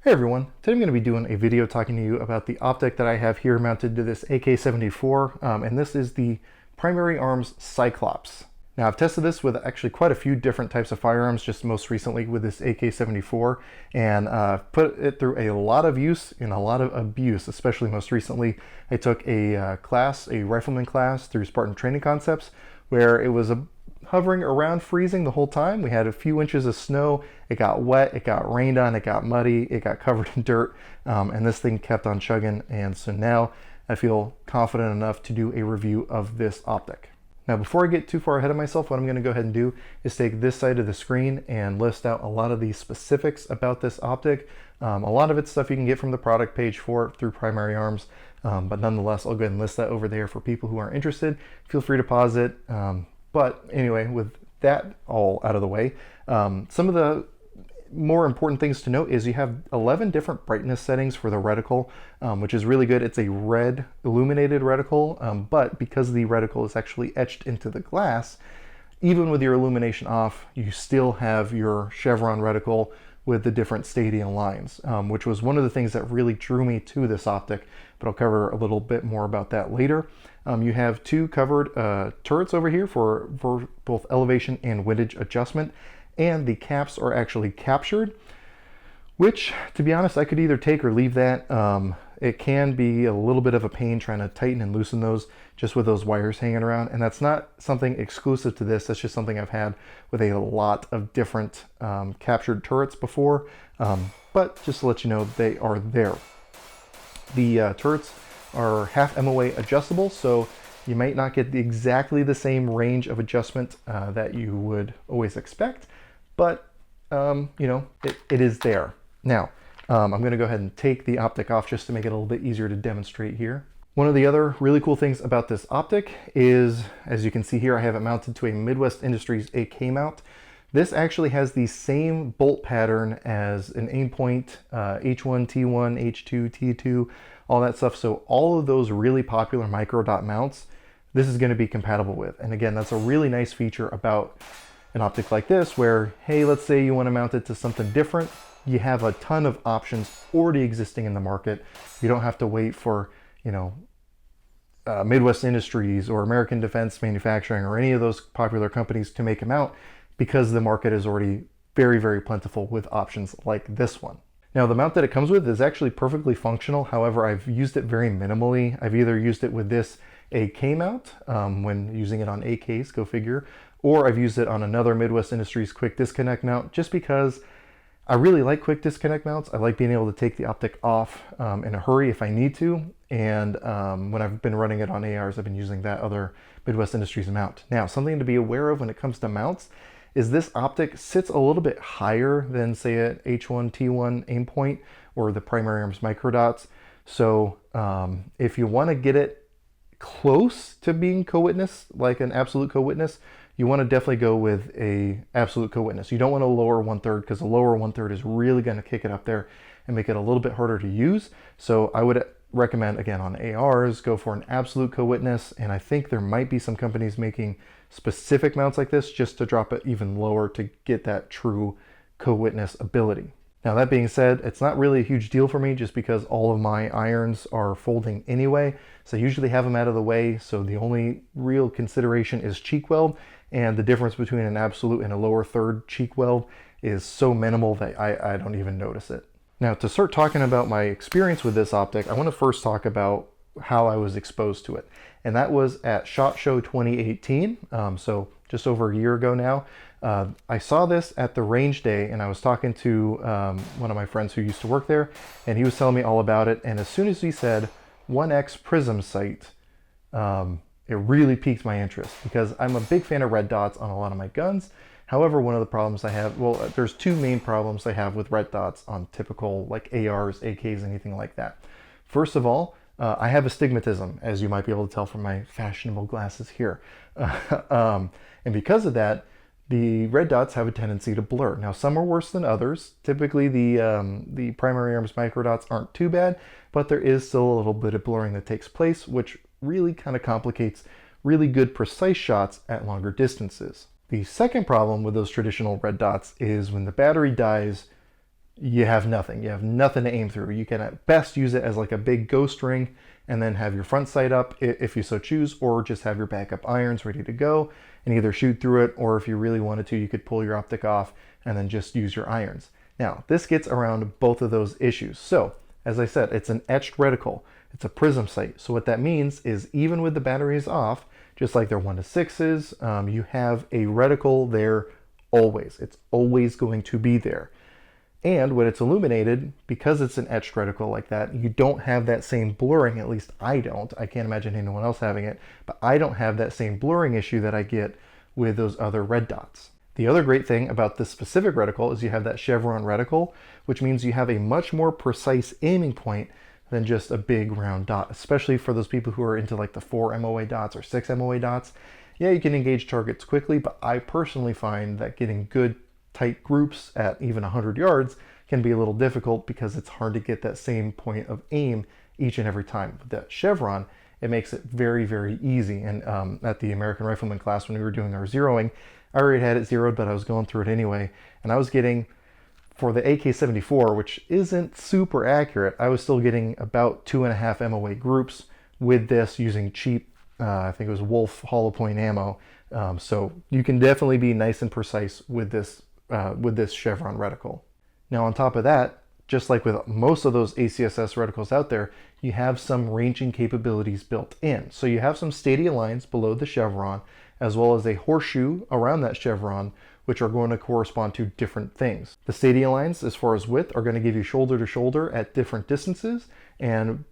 Hey everyone, today I'm going to be doing a video talking to you about the optic that I have here mounted to this AK-74, and this is the Primary Arms Cyclops. Now I've tested this with actually quite a few different types of firearms, just most recently with this AK-74, and put it through a lot of use and a lot of abuse, especially most recently. I took a rifleman class through Spartan Training Concepts, where it was hovering around freezing the whole time. We had a few inches of snow, it got wet, it got rained on, it got muddy, it got covered in dirt, and this thing kept on chugging. And so now I feel confident enough to do a review of this optic. Now before I get too far ahead of myself, what I'm going to go ahead and do is take this side of the screen and list out a lot of the specifics about this optic. A lot of it's stuff you can get from the product page for it through Primary Arms, but nonetheless I'll go ahead and list that over there for people who are interested. Feel free to pause it. But anyway, with that all out of the way, some of the more important things to note is you have 11 different brightness settings for the reticle, which is really good. It's a red illuminated reticle, but because the reticle is actually etched into the glass, even with your illumination off, you still have your chevron reticle with the different stadium lines, which was one of the things that really drew me to this optic, but I'll cover a little bit more about that later. You have two covered turrets over here for both elevation and windage adjustment, and the caps are actually captured, which, to be honest, I could either take or leave that. It can be a little bit of a pain trying to tighten and loosen those just with those wires hanging around, and that's not something exclusive to this. That's just something I've had with a lot of different captured turrets before, but just to let you know, they are there. The turrets are half MOA adjustable, so you might not get exactly the same range of adjustment that you would always expect, but you know, it is there. Now, I'm going to go ahead and take the optic off just to make it a little bit easier to demonstrate here. One of the other really cool things about this optic is, as you can see here, I have it mounted to a Midwest Industries AK mount. This actually has the same bolt pattern as an Aimpoint H1, T1, H2, T2, all that stuff. So all of those really popular micro dot mounts, this is going to be compatible with. And again, that's a really nice feature about an optic like this, where, hey, let's say you want to mount it to something different. You have a ton of options already existing in the market. You don't have to wait for, you know, Midwest Industries or American Defense Manufacturing or any of those popular companies to make a mount, because the market is already very, very plentiful with options like this one. Now, the mount that it comes with is actually perfectly functional. However, I've used it very minimally. I've either used it with this AK mount when using it on AKs, go figure, or I've used it on another Midwest Industries quick disconnect mount, just because I really like quick disconnect mounts. I like being able to take the optic off in a hurry if I need to. And when I've been running it on ARs, I've been using that other Midwest Industries mount. Now, something to be aware of when it comes to mounts is this optic sits a little bit higher than, say, an H1, T1 Aimpoint or the Primary Arms microdots. So if you want to get it close to being co-witness, like an absolute co-witness, you want to definitely go with a absolute co-witness. You don't want a lower 1/3, because the lower 1/3 is really going to kick it up there and make it a little bit harder to use. So I would recommend, again, on ARs, go for an absolute co-witness. And I think there might be some companies making specific mounts like this just to drop it even lower to get that true co-witness ability. Now, that being said, it's not really a huge deal for me, just because all of my irons are folding anyway. So I usually have them out of the way. So the only real consideration is cheek weld, and the difference between an absolute and a lower third cheek weld is so minimal that I don't even notice it. Now, to start talking about my experience with this optic, I want to first talk about how I was exposed to it. And that was at SHOT Show 2018, so just over a year ago now. I saw this at the range day, and I was talking to one of my friends who used to work there, and he was telling me all about it. And as soon as he said 1X prism sight, it really piqued my interest, because I'm a big fan of red dots on a lot of my guns. However, one of the problems I have, well, there's two main problems I have with red dots on typical like ARs, AKs, anything like that. First of all, I have astigmatism, as you might be able to tell from my fashionable glasses here. And because of that, the red dots have a tendency to blur. Now, some are worse than others. Typically, the Primary Arms microdots aren't too bad, but there is still a little bit of blurring that takes place, which really kind of complicates really good precise shots at longer distances. The second problem with those traditional red dots is when the battery dies, you have nothing. You have nothing to aim through. You can at best use it as like a big ghost ring and then have your front sight up if you so choose, or just have your backup irons ready to go and either shoot through it, or if you really wanted to, you could pull your optic off and then just use your irons. Now, this gets around both of those issues. So, as I said, it's an etched reticle. It's a prism sight. So what that means is even with the batteries off, just like they're 1-to-6s, you have a reticle there always. It's always going to be there. And when it's illuminated, because it's an etched reticle like that, you don't have that same blurring, at least I don't. I can't imagine anyone else having it, but I don't have that same blurring issue that I get with those other red dots. The other great thing about this specific reticle is you have that chevron reticle, which means you have a much more precise aiming point than just a big round dot, especially for those people who are into like the 4 MOA dots or 6 MOA dots. Yeah, you can engage targets quickly, but I personally find that getting good tight groups at even 100 yards can be a little difficult because it's hard to get that same point of aim each and every time. With that chevron, it makes it very, very easy. And at the American Rifleman class, when we were doing our zeroing, I already had it zeroed, but I was going through it anyway. And I was getting, for the AK-74, which isn't super accurate, I was still getting about 2.5 MOA groups with this using cheap, I think it was Wolf hollow point ammo. So you can definitely be nice and precise with this chevron reticle. Now on top of that, just like with most of those ACSS reticles out there, you have some ranging capabilities built in. So you have some stadia lines below the chevron, as well as a horseshoe around that chevron, which are going to correspond to different things. The stadia lines, as far as width, are going to give you shoulder to shoulder at different distances, and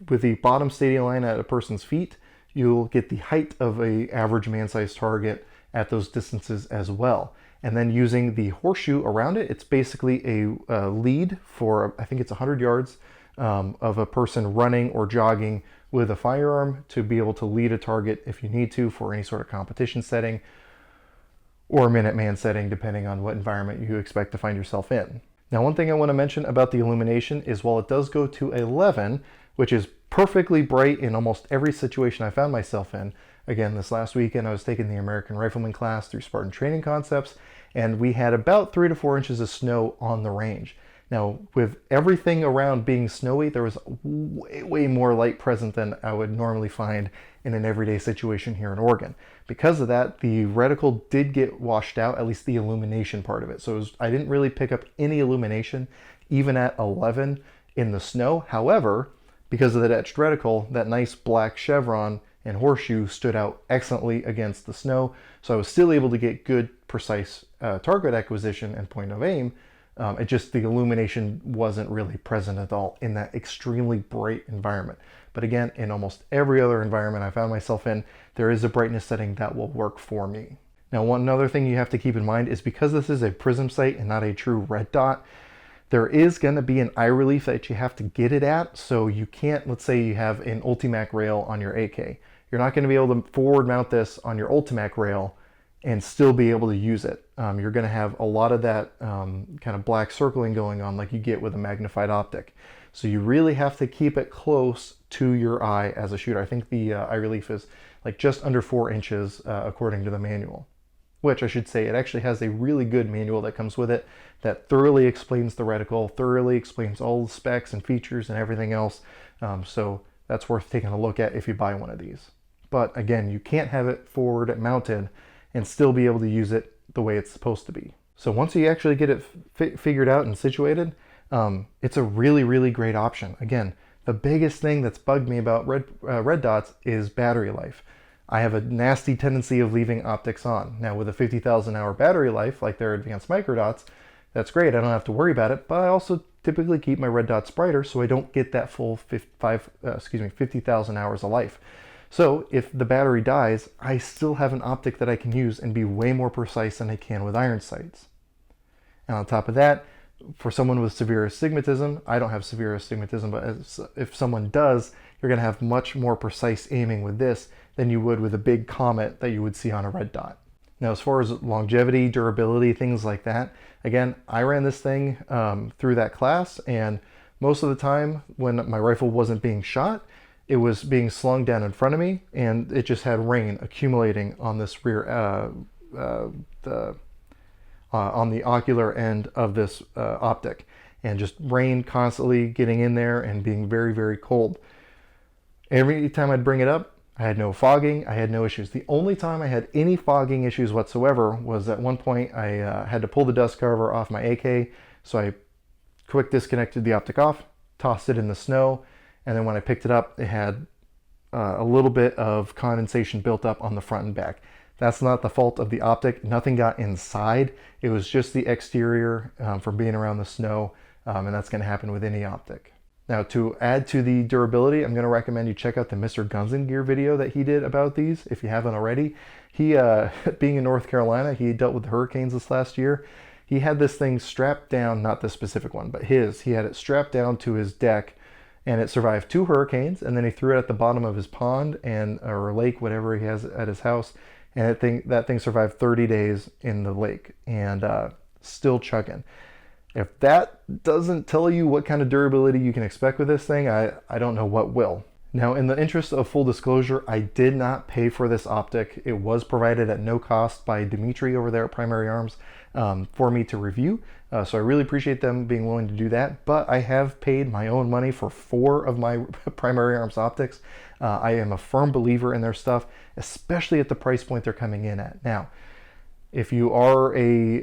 with the bottom stadia line at a person's feet, you'll get the height of an average man-sized target at those distances as well. And then using the horseshoe around it, it's basically a lead for, I think it's 100 yards of a person running or jogging with a firearm to be able to lead a target if you need to for any sort of competition setting or Minuteman setting, depending on what environment you expect to find yourself in. Now, one thing I want to mention about the illumination is while it does go to 11, which is perfectly bright in almost every situation I found myself in. Again, this last weekend I was taking the American Rifleman class through Spartan Training Concepts, and we had about 3 to 4 inches of snow on the range. Now, with everything around being snowy, there was way more light present than I would normally find in an everyday situation here in Oregon. Because of that, the reticle did get washed out, at least the illumination part of it. So I didn't really pick up any illumination, even at 11 in the snow. However, because of that etched reticle, that nice black chevron and horseshoe stood out excellently against the snow. So I was still able to get good, precise target acquisition and point of aim. It just, the illumination wasn't really present at all in that extremely bright environment. But again, in almost every other environment I found myself in, there is a brightness setting that will work for me. Now, one other thing you have to keep in mind is because this is a prism sight and not a true red dot, there is going to be an eye relief that you have to get it at. So you can't, let's say you have an Ultimac rail on your AK. You're not going to be able to forward mount this on your Ultimac rail and still be able to use it. You're going to have a lot of that kind of black circling going on like you get with a magnified optic. So you really have to keep it close to your eye as a shooter. I think the eye relief is like just under 4 inches according to the manual. Which I should say, it actually has a really good manual that comes with it that thoroughly explains the reticle, thoroughly explains all the specs and features and everything else. So that's worth taking a look at if you buy one of these. But again, you can't have it forward mounted and still be able to use it the way it's supposed to be. So once you actually get it figured out and situated, it's a really, really great option. Again, the biggest thing that's bugged me about red dots is battery life. I have a nasty tendency of leaving optics on. Now with a 50,000 hour battery life, like their advanced microdots, that's great. I don't have to worry about it, but I also typically keep my red dots brighter so I don't get that full 50,000 hours of life. So if the battery dies, I still have an optic that I can use and be way more precise than I can with iron sights. And on top of that, for someone with severe astigmatism, I don't have severe astigmatism, but if someone does, you're going to have much more precise aiming with this than you would with a big comet that you would see on a red dot. Now, as far as longevity, durability, things like that, again, I ran this thing through that class, and most of the time when my rifle wasn't being shot, it was being slung down in front of me, and it just had rain accumulating on this rear, on the ocular end of this optic. and just rain constantly getting in there and being very, very cold. Every time I'd bring it up, I had no fogging, I had no issues. The only time I had any fogging issues whatsoever was at one point I had to pull the dust cover off my AK, so I quick disconnected the Optic off, tossed it in the snow, and then when I picked it up, it had a little bit of condensation built up on the front and back. That's not the fault of the Optic. Nothing got inside. It was just the exterior from being around the snow, and that's going to happen with any Optic. Now, to add to the durability, I'm going to recommend you check out the Mr. Guns and Gear video that he did about these, if you haven't already. He, being in North Carolina, he dealt with the hurricanes this last year. He had this thing strapped down, not this specific one, but he had it strapped down to his deck, and it survived 2 hurricanes, and then he threw it at the bottom of his pond or lake, whatever he has at his house, and that thing survived 30 days in the lake, and still chugging. If that doesn't tell you what kind of durability you can expect with this thing, I don't know what will. Now, in the interest of full disclosure, I did not pay for this Optic. It was provided at no cost by Dimitri over there at Primary Arms for me to review. So I really appreciate them being willing to do that. But I have paid my own money for 4 of my Primary Arms Optics. I am a firm believer in their stuff, especially at the price point they're coming in at. Now, if you are a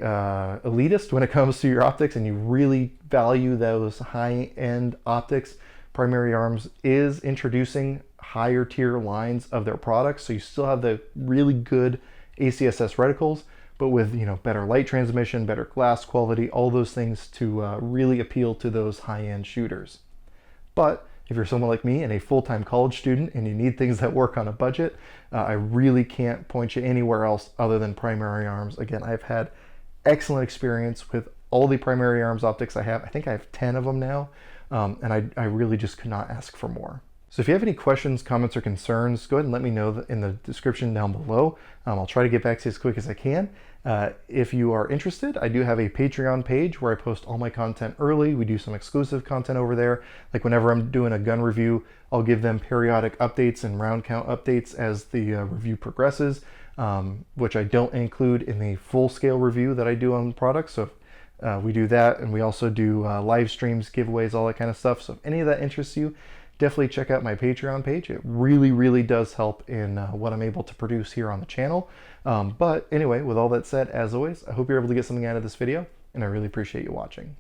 elitist when it comes to your optics and you really value those high-end optics, Primary Arms is introducing higher tier lines of their products. So you still have the really good ACSS reticles, but with better light transmission, better glass quality, all those things to really appeal to those high-end shooters. But if you're someone like me and a full-time college student and you need things that work on a budget, I really can't point you anywhere else other than Primary Arms. Again, I've had excellent experience with all the Primary Arms optics I have. I think I have 10 of them now, and I really just could not ask for more. So if you have any questions, comments, or concerns, go ahead and let me know in the description down below. I'll try to get back to you as quick as I can. If you are interested, I do have a Patreon page where I post all my content early. We do some exclusive content over there. Like whenever I'm doing a gun review, I'll give them periodic updates and round count updates as the review progresses, which I don't include in the full scale review that I do on products. So we do that, and we also do live streams, giveaways, all that kind of stuff. So if any of that interests you, definitely check out my Patreon page. It really, really does help in what I'm able to produce here on the channel. But anyway, with all that said, as always, I hope you're able to get something out of this video, and I really appreciate you watching.